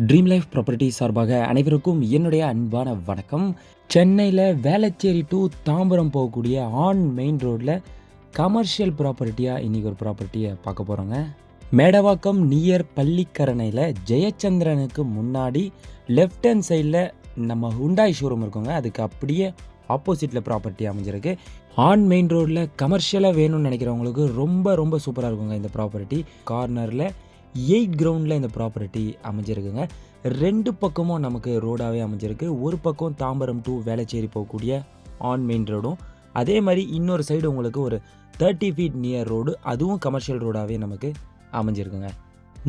Dream life property சார்பாக அனைவருக்கும் என்னுடைய அன்பான வணக்கம். சென்னையில் வேளச்சேரி டு தாம்பரம் போகக்கூடிய ஆன் மெயின் ரோட்டில் கமர்ஷியல் ப்ராப்பர்ட்டியாக இன்றைக்கி ஒரு ப்ராப்பர்ட்டியை பார்க்க போகிறோங்க. மேடவாக்கம் நியர் பள்ளிக்கரணையில் ஜெயச்சந்திரனுக்கு முன்னாடி லெஃப்ட் ஹேண்ட் சைடில் நம்ம ஹுண்டாய் ஷோரூம் இருக்குங்க. அதுக்கு அப்படியே ஆப்போசிட்டில் ப்ராப்பர்ட்டி அமைஞ்சிருக்கு. ஆன் மெயின் ரோட்டில் கமர்ஷியலாக வேணும்னு நினைக்கிறவங்களுக்கு ரொம்ப ரொம்ப சூப்பராக இருக்குங்க இந்த ப்ராப்பர்ட்டி. கார்னரில் 8 கிரவுண்டில் இந்த ப்ராப்பர்ட்டி அமைஞ்சிருக்குங்க. 2 பக்கமும் நமக்கு ரோடாகவே அமைஞ்சிருக்கு. ஒரு பக்கம் தாம்பரம் டு வேளச்சேரி போகக்கூடிய ஆன் மெயின் ரோடும், அதே மாதிரி இன்னொரு சைடு உங்களுக்கு ஒரு 30 ஃபீட் நியர் ரோடு, அதுவும் கமர்ஷியல் ரோடாகவே நமக்கு அமைஞ்சிருக்குங்க.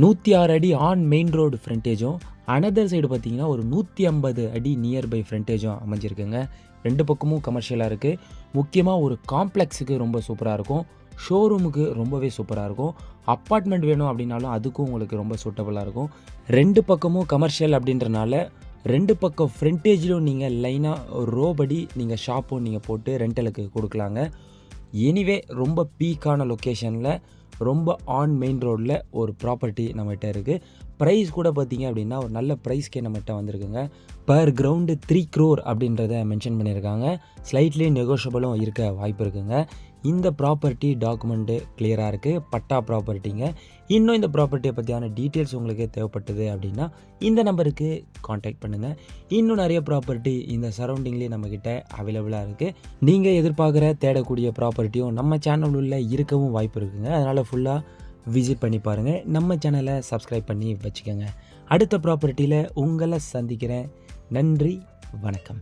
106 அடி ஆன் மெயின் ரோடு ஃப்ரண்டேஜும், அனதர் சைடு பார்த்திங்கன்னா ஒரு 150 அடி நியர்பை ஃப்ரண்டேஜும் அமைஞ்சிருக்குங்க. 2 பக்கமும் கமர்ஷியலாக இருக்குது. முக்கியமாக ஒரு காம்ப்ளெக்ஸுக்கு ரொம்ப சூப்பராக இருக்கும். ஷோரூமுக்கு ரொம்பவே சூப்பராக இருக்கும். அப்பார்ட்மெண்ட் வேணும் அப்படின்னாலும் அதுக்கும் உங்களுக்கு ரொம்ப சூட்டபுளாக இருக்கும். 2 பக்கமும் கமர்ஷியல் அப்படின்றனால 2 பக்கம் ஃப்ரண்டேஜிலும் நீங்கள் லைனாக ரோபடி நீங்கள் ஷாப்பும் நீங்கள் போட்டு ரெண்டலுக்கு கொடுக்கலாங்க. எனிவே ரொம்ப பீக்கான லொக்கேஷனில் ரொம்ப ஆன் மெயின் ரோடில் ஒரு ப்ராப்பர்ட்டி நம்மகிட்ட இருக்குது. ப்ரைஸ் கூட பார்த்திங்க அப்படின்னா ஒரு நல்ல ப்ரைஸ்க்கே நம்மகிட்ட வந்திருக்குங்க. பர் கிரவுண்டு 3 crore அப்படின்றத மென்ஷன் பண்ணியிருக்காங்க. ஸ்லைட்லி நெகோஷியபிளும் இருக்க வாய்ப்பு இருக்குங்க. இந்த ப்ராப்பர்ட்டி டாக்குமெண்ட்டு கிளியராக இருக்குது. பட்டா ப்ராப்பர்ட்டிங்க. இன்னும் இந்த ப்ராப்பர்ட்டியை பற்றியான டீட்டெயில்ஸ் உங்களுக்கு தேவைப்பட்டது அப்படின்னா இந்த நம்பருக்கு காண்டாக்ட் பண்ணுங்கள். இன்னும் நிறைய ப்ராப்பர்ட்டி இந்த சரௌண்டிங்லேயே நம்மக்கிட்ட அவைலபிளாக இருக்குது. நீங்கள் எதிர்பார்க்குற தேடக்கூடிய ப்ராப்பர்ட்டியும் நம்ம சேனலில் இருக்கவும் வாய்ப்பு இருக்குங்க. அதனால் ஃபுல்லாக விசிட் பண்ணி பாருங்கள். நம்ம சேனலை சப்ஸ்கிரைப் பண்ணி வச்சுக்கோங்க. அடுத்த ப்ராப்பர்ட்டியில் உங்களை சந்திக்கிறேன். நன்றி, வணக்கம்.